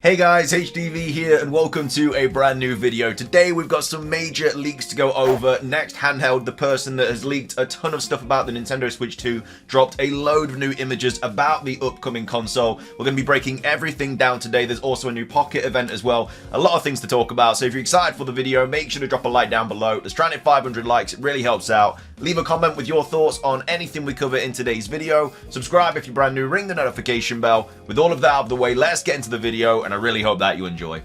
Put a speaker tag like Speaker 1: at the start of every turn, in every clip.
Speaker 1: Hey guys, HDV here and welcome to a brand new video. Today we've got some major leaks to go over. Next Handheld, the person that has leaked a ton of stuff about the Nintendo Switch 2, dropped a load of new images about the upcoming console. We're going to be breaking everything down today. There's also a new Pocket event as well. A lot of things to talk about, so if you're excited for the video, make sure to drop a like down below. Let's try and hit 500 likes, it really helps out. Leave a comment with your thoughts on anything we cover in today's video. Subscribe if you're brand new, ring the notification bell. With all of that out of the way, let's get into the video, and I really hope that you enjoy.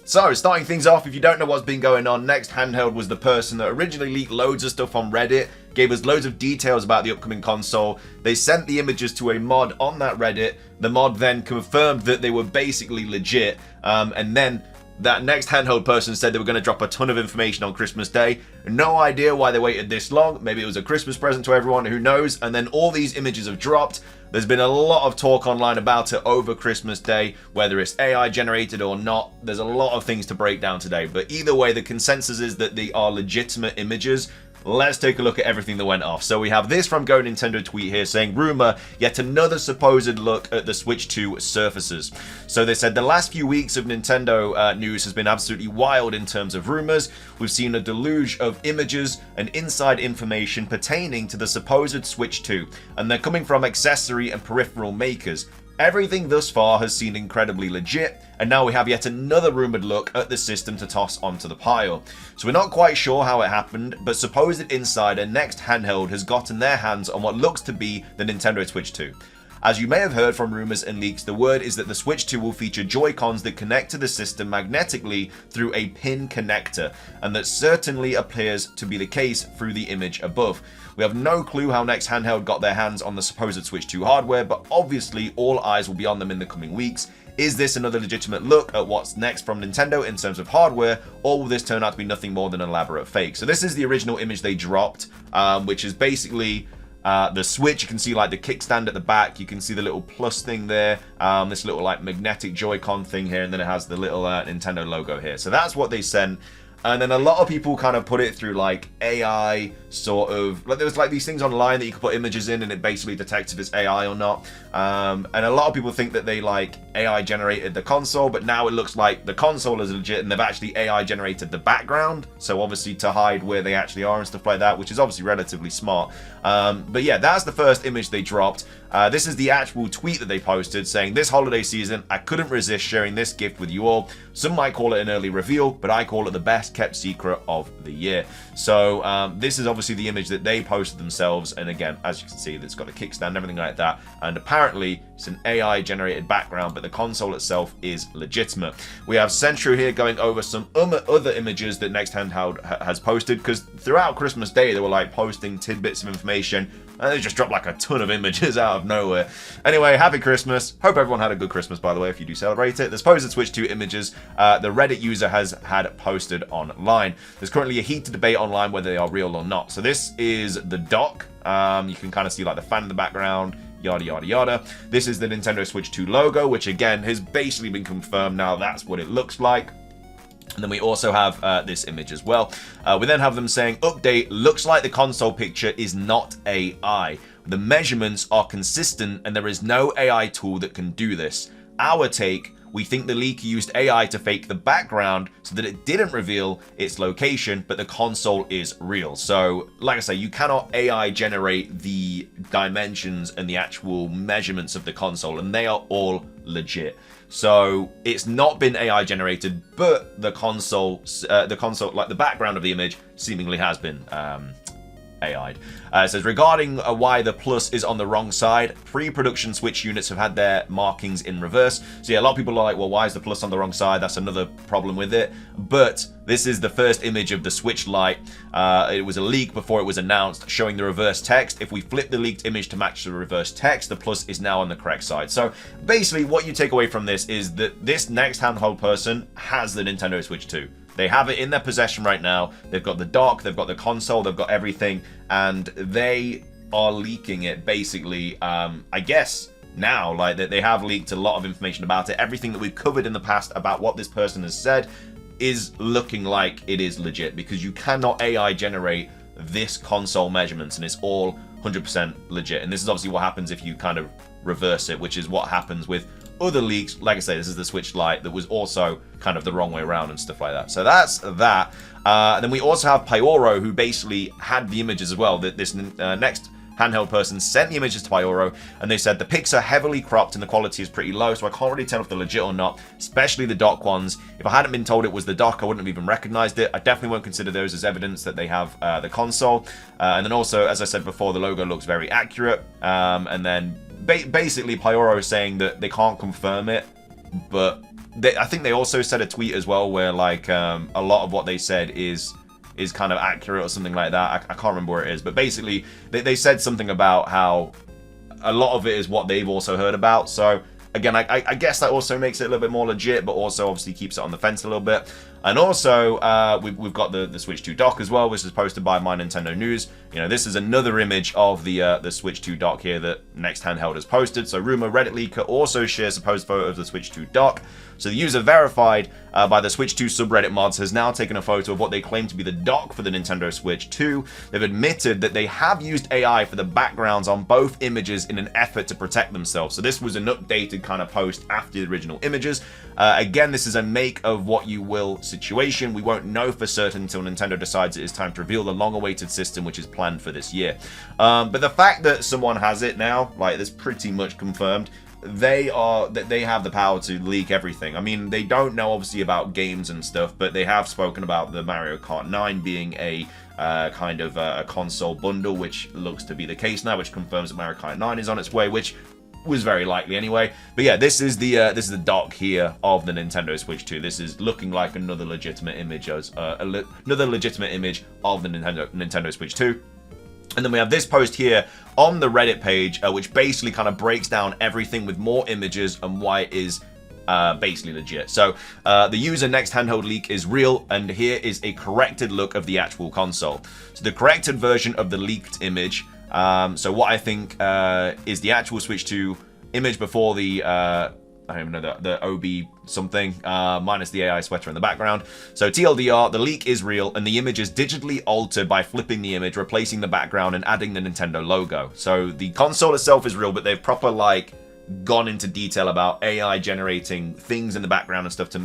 Speaker 1: So, starting things off, if you don't know what's been going on, Next Handheld was the person that originally leaked loads of stuff on Reddit, gave us loads of details about the upcoming console. They sent the images to a mod on that Reddit. The mod then confirmed that they were basically legit, and then that Next Handheld person said they were going to drop a ton of information on Christmas Day. No idea why they waited this long. Maybe it was a Christmas present to everyone, who knows. And then all these images have dropped. There's been a lot of talk online about it over Christmas Day, whether it's AI generated or not. There's a lot of things to break down today. But either way, the consensus is that they are legitimate images. Let's take a look at everything that went off. So we have this from Go Nintendo tweet here saying, rumor, yet another supposed look at the Switch 2 surfaces. So they said the last few weeks of Nintendo news has been absolutely wild in terms of rumors. We've seen a deluge of images and inside information pertaining to the supposed Switch 2, and they're coming from accessory and peripheral makers. Everything thus far has seemed incredibly legit, and now we have yet another rumoured look at the system to toss onto the pile. So we're not quite sure how it happened, but supposed insider Next Handheld has gotten their hands on what looks to be the Nintendo Switch 2. As you may have heard from rumours and leaks, the word is that the Switch 2 will feature Joy-Cons that connect to the system magnetically through a pin connector, and that certainly appears to be the case through the image above. We have no clue how Next Handheld got their hands on the supposed Switch 2 hardware, but obviously all eyes will be on them in the coming weeks. Is this another legitimate look at what's next from Nintendo in terms of hardware, or will this turn out to be nothing more than an elaborate fake? So this is the original image they dropped, which is basically the Switch. You can see like the kickstand at the back, you can see the little plus thing there, this little like magnetic Joy-Con thing here, and then it has the little Nintendo logo here. So that's what they sent. And then a lot of people kind of put it through like AI sort of, like there was like these things online that you could put images in and it basically detects if it's AI or not. And a lot of people think that they like AI generated the console, but now it looks like the console is legit and they've actually AI generated the background. So obviously to hide where they actually are and stuff like that, which is obviously relatively smart. But yeah, that's the first image they dropped. This is the actual tweet that they posted saying, this holiday season, I couldn't resist sharing this gift with you all. Some might call it an early reveal, but I call it the best kept secret of the year. So this is obviously the image that they posted themselves, and again, as you can see, it's got a kickstand and everything like that, and apparently it's an AI generated background, but the console itself is legitimate. We have Centro here going over some other images that Next Handheld has posted, because throughout Christmas Day they were like posting tidbits of information, and they just dropped like a ton of images out of nowhere. Anyway, happy Christmas. Hope everyone had a good Christmas, by the way, if you do celebrate it. The supposed Switch 2 images the Reddit user has had posted online. There's currently a heated debate online whether they are real or not. So this is the dock. You can kind of see like the fan in the background, yada yada yada. This is the Nintendo Switch 2 logo, which again has basically been confirmed now. That's what it looks like. And then we also have this image as well. We then have them saying, update, looks like the console picture is not AI. The measurements are consistent and there is no AI tool that can do this. Our take, we think the leak used AI to fake the background so that it didn't reveal its location, but the console is real. So, like I say, you cannot AI generate the dimensions and the actual measurements of the console, and they are all legit. So it's not been AI generated, but the console, like the background of the image, seemingly has been AI'd. It says, regarding why the plus is on the wrong side, pre-production Switch units have had their markings in reverse. So yeah, a lot of people are like, well, why is the plus on the wrong side? That's another problem with it. But this is the first image of the Switch Lite. It was a leak before it was announced, showing the reverse text. If we flip the leaked image to match the reverse text, the plus is now on the correct side. So basically what you take away from this is that this Next Handheld person has the Nintendo Switch 2. They have it in their possession right now. They've got the dock, they've got the console, they've got everything, and they are leaking it basically, I guess, now. Like, they have leaked a lot of information about it. Everything that we've covered in the past about what this person has said is looking like it is legit, because you cannot AI generate this console measurements, and it's all 100% legit. And this is obviously what happens if you kind of reverse it, which is what happens with other leaks. Like I say, this is the Switch Lite that was also kind of the wrong way around and stuff like that. So that's that. Then we also have Pyoro, who basically had the images as well. That this next handheld person sent the images to Pyoro, and they said the pics are heavily cropped and the quality is pretty low, so I can't really tell if they're legit or not, especially the dock ones. If I hadn't been told it was the dock, I wouldn't have even recognized it. I definitely won't consider those as evidence that they have the console. And then also, as I said before, the logo looks very accurate. And then basically Pyoro is saying that they can't confirm it, but I think they also said a tweet as well where like a lot of what they said is kind of accurate or something like that. I can't remember where it is, but basically they said something about how a lot of it is what they've also heard about. So again, I guess that also makes it a little bit more legit, but also obviously keeps it on the fence a little bit. And also, we've got the Switch 2 dock as well, which is posted by My Nintendo News. You know, this is another image of the Switch 2 dock here that Next Handheld has posted. So Rumor Reddit leaker also shares a post photo of the Switch 2 dock. So the user verified by the Switch 2 subreddit mods has now taken a photo of what they claim to be the dock for the Nintendo Switch 2. They've admitted that they have used AI for the backgrounds on both images in an effort to protect themselves. So this was an updated kind of post after the original images. Again, this is a make of what you will situation. We won't know for certain until Nintendo decides it is time to reveal the long-awaited system, which is planned for this year. But the fact that someone has it now, like, that's pretty much confirmed. They have the power to leak everything. I mean, they don't know obviously about games and stuff, but they have spoken about the Mario Kart 9 being a kind of a console bundle, which looks to be the case now, which confirms that Mario Kart 9 is on its way, which was very likely anyway. But yeah, this is the dock here of the Nintendo Switch 2. This is looking like another legitimate image as another legitimate image of the Nintendo Switch 2. And then we have this post here on the Reddit page, which basically kind of breaks down everything with more images and why it is basically legit. So the user Next Handheld leak is real, and here is a corrected look of the actual console. So the corrected version of the leaked image. So what I think is the actual Switch 2 image before the I don't even know, the OB something, minus the AI sweater in the background. So TLDR, the leak is real, and the image is digitally altered by flipping the image, replacing the background, and adding the Nintendo logo. So the console itself is real, but they've proper, like, gone into detail about AI generating things in the background and stuff to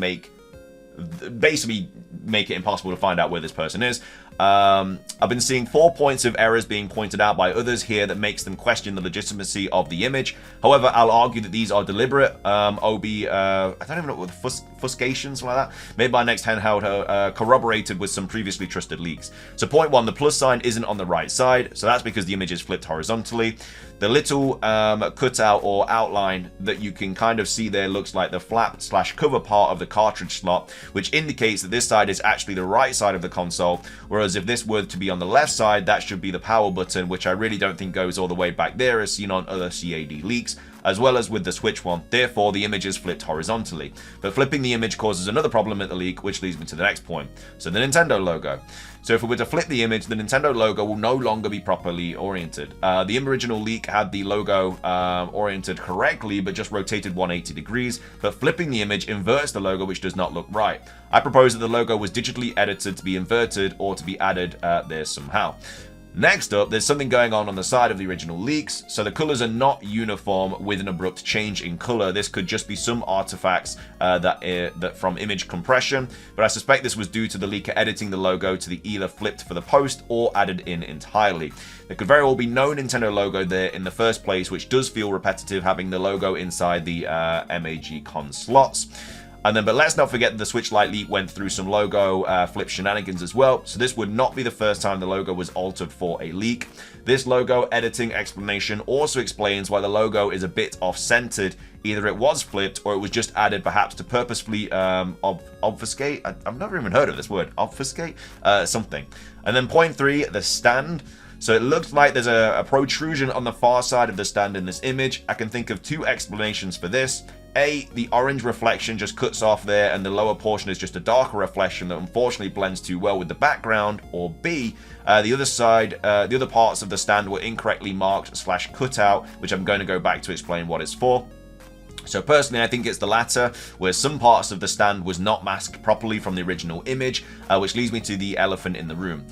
Speaker 1: basically make it impossible to find out where this person is. I've been seeing 4 points of errors being pointed out by others here that makes them question the legitimacy of the image. However, I'll argue that these are deliberate OB, I don't even know what the fuscations like that, made by Next Handheld, corroborated with some previously trusted leaks. So point 1, the plus sign isn't on the right side, so that's because the image is flipped horizontally. The little cutout or outline that you can kind of see there looks like the flap/cover part of the cartridge slot, which indicates that this side is actually the right side of the console, whereas if this were to be on the left side, that should be the power button, which I really don't think goes all the way back there as seen on other CAD leaks, as well as with the Switch one. Therefore, the image is flipped horizontally. But flipping the image causes another problem at the leak, which leads me to the next point. So the Nintendo logo. So if we were to flip the image, the Nintendo logo will no longer be properly oriented. The original leak had the logo oriented correctly, but just rotated 180 degrees. But flipping the image inverts the logo, which does not look right. I propose that the logo was digitally edited to be inverted or to be added there somehow. Next up, there's something going on the side of the original leaks. So the colors are not uniform with an abrupt change in color. This could just be some artifacts that from image compression, but I suspect this was due to the leaker editing the logo to the either flipped for the post or added in entirely. There could very well be no Nintendo logo there in the first place, which does feel repetitive having the logo inside the MAG con slots. But let's not forget that the Switch Lite leak went through some logo flip shenanigans as well, so this would not be the first time the logo was altered for a leak. This logo editing explanation also explains why the logo is a bit off-centered. Either it was flipped or it was just added perhaps to purposefully obfuscate. I've never even heard of this word, obfuscate, something. And then point 3, the stand. So it looks like there's a protrusion on the far side of the stand in this image. I can think of 2 explanations for this. A, the orange reflection just cuts off there and the lower portion is just a darker reflection that unfortunately blends too well with the background. Or B, the other side, the other parts of the stand were incorrectly marked / cut out, which I'm going to go back to explain what it's for. So personally, I think it's the latter, where some parts of the stand was not masked properly from the original image, which leads me to the elephant in the room.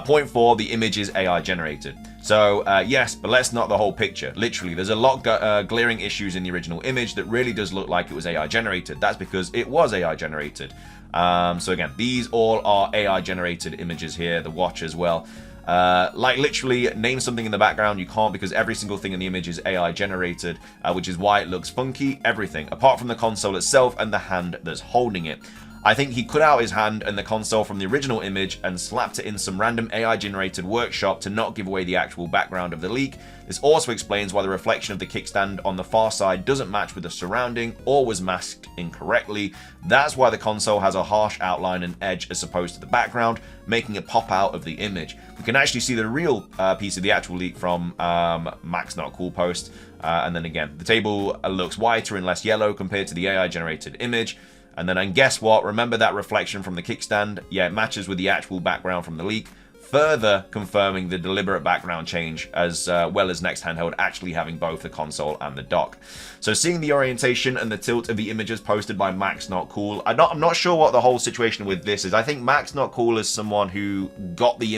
Speaker 1: Point 4, the image is AI generated. So yes, but let's not the whole picture. Literally, there's a lot glaring issues in the original image that really does look like it was AI generated. That's because it was AI generated. So again, these all are AI generated images here, the watch as well. Like literally name something in the background, you can't, because every single thing in the image is AI generated, which is why it looks funky, everything, apart from the console itself and the hand that's holding it. I think he cut out his hand and the console from the original image and slapped it in some random AI generated workshop to not give away the actual background of the leak. This also explains why the reflection of the kickstand on the far side doesn't match with the surrounding or was masked incorrectly. That's why the console has a harsh outline and edge as opposed to the background, making it pop out of the image. We can actually see the real piece of the actual leak from Max Not Cool post. And then again, the table looks whiter and less yellow compared to the AI generated image. And then guess what? Remember that reflection from the kickstand? Yeah, it matches with the actual background from the leak, further confirming the deliberate background change, as well as Next Handheld actually having both the console and the dock. So seeing the orientation and the tilt of the images posted by Max Not Cool, I'm not sure what the whole situation with this is. I think Max Not Cool is someone who got the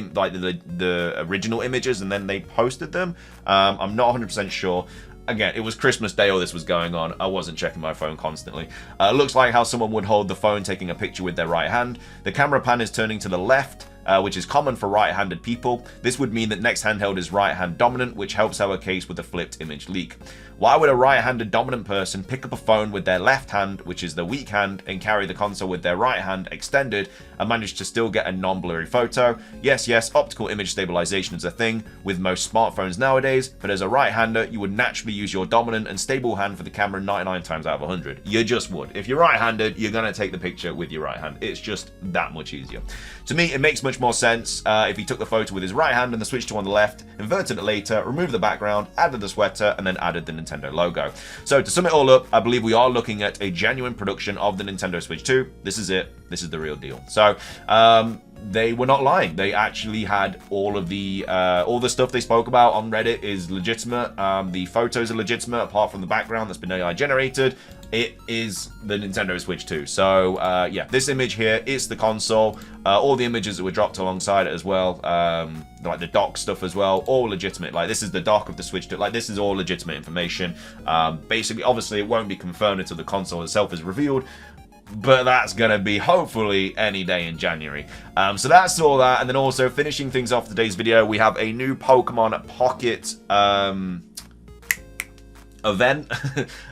Speaker 1: original images and then they posted them. I'm not 100% sure. Again, it was Christmas Day all this was going on. I wasn't checking my phone constantly. Looks like how someone would hold the phone taking a picture with their right hand. The camera pan is turning to the left, which is common for right-handed people. This would mean that Next Handheld is right-hand dominant, which helps our case with the flipped image leak. Why would a right-handed dominant person pick up a phone with their left hand, which is the weak hand, and carry the console with their right hand extended and manage to still get a non-blurry photo? Yes, optical image stabilization is a thing with most smartphones nowadays, but as a right-hander, you would naturally use your dominant and stable hand for the camera 99 times out of 100. You just would. If you're right-handed, you're going to take the picture with your right hand. It's just that much easier. To me, it makes much more sense if he took the photo with his right hand and the switch to on the left, inverted it later, removed the background, added the sweater, and then added the Nintendo logo. So to sum it all up, I believe we are looking at a genuine production of the Nintendo Switch 2. This is it. This is the real deal. So they were not lying. They actually had all the stuff they spoke about on Reddit is legitimate. The photos are legitimate, apart from the background that's been AI generated. It is the Nintendo Switch 2. So yeah, this image here is the console. All the images that were dropped alongside it as well, like the dock stuff as well, all legitimate. Like this is the dock of the Switch 2. Like this is all legitimate information. Basically, obviously, it won't be confirmed until the console itself is revealed. But that's going to be hopefully any day in January. So that's all that. And then also finishing things off today's video, we have a new Pokemon Pocket event.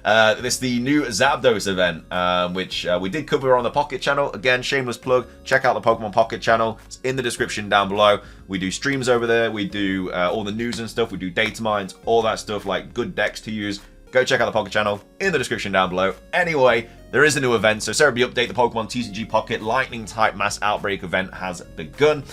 Speaker 1: This is the new Zapdos event, which we did cover on the Pocket channel. Again, shameless plug, check out the Pokemon Pocket channel. It's in the description down below. We do streams over there. We do all the news and stuff. We do data mines, all that stuff, like good decks to use. Go check out the Pocket channel in the description down below. Anyway, there is a new event. So Cerebi update, the Pokemon TCG Pocket Lightning type mass outbreak event has begun.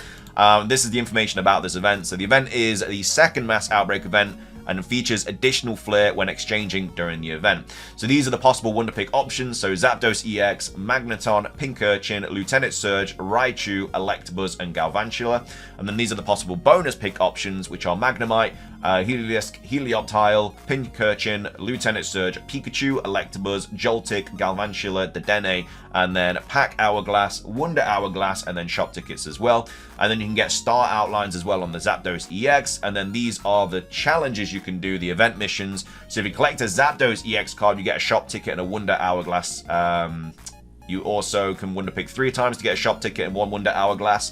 Speaker 1: This is the information about this event. So the event is the second mass outbreak event and features additional flair when exchanging during the event. So these are the possible Wonder Pick options. So Zapdos EX, Magneton, Pincurchin, Lieutenant Surge, Raichu, Electabuzz, and Galvantula. And then these are the possible bonus pick options, which are Magnemite, Helioptile, Pincurchin, Lieutenant Surge, Pikachu, Electabuzz, Joltik, Galvantula, Dedenne, and then Pack Hourglass, Wonder Hourglass, and then shop tickets as well. And then you can get star outlines as well on the Zapdos EX. And then these are the challenges you can do, the event missions. So if you collect a Zapdos EX card, you get a shop ticket and a Wonder Hourglass. You also can Wonder Pick 3 times to get a shop ticket and 1 Wonder Hourglass.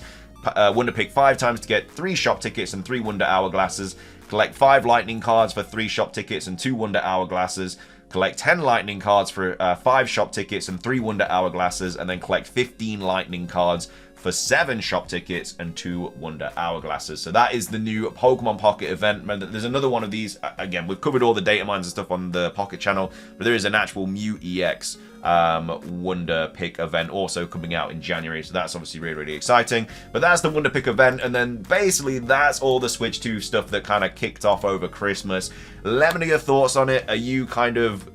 Speaker 1: Wonder Pick 5 times to get 3 shop tickets and 3 Wonder Hourglasses. Collect 5 Lightning cards for 3 shop tickets and 2 Wonder Hourglasses. Collect 10 Lightning cards for 5 shop tickets and 3 Wonder Hourglasses. And then collect 15 Lightning cards for 7 shop tickets and 2 Wonder Hourglasses. So that is the new Pokemon Pocket event. There's another one of these. Again, we've covered all the data mines and stuff on the Pocket channel, but there is an actual Mew EX Wonder Pick event also coming out in January. So that's obviously really, really exciting. But that's the Wonder Pick event. And then basically that's all the Switch 2 stuff that kind of kicked off over Christmas. Let me know your thoughts on it. Are you kind of,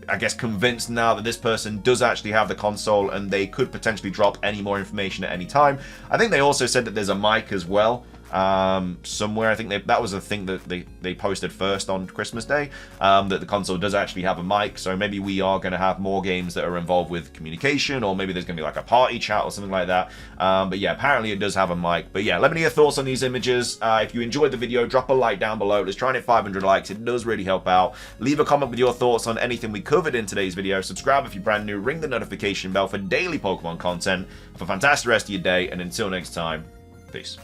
Speaker 1: I guess, convinced now that this person does actually have the console and they could potentially drop any more information at any time? I think they also said that there's a mic as well. somewhere. I think that was a thing that they posted first on Christmas Day, that the console does actually have a mic, so maybe we are going to have more games that are involved with communication, or maybe there's going to be like a party chat or something like that. But yeah, apparently it does have a mic. But yeah, let me know your thoughts on these images. If you enjoyed the video, drop a like down below. Let's try and hit 500 likes. It does really help out. Leave a comment with your thoughts on anything we covered in today's video. Subscribe if you're brand new. Ring the notification bell for daily Pokemon content. Have a fantastic rest of your day, and until next time, peace.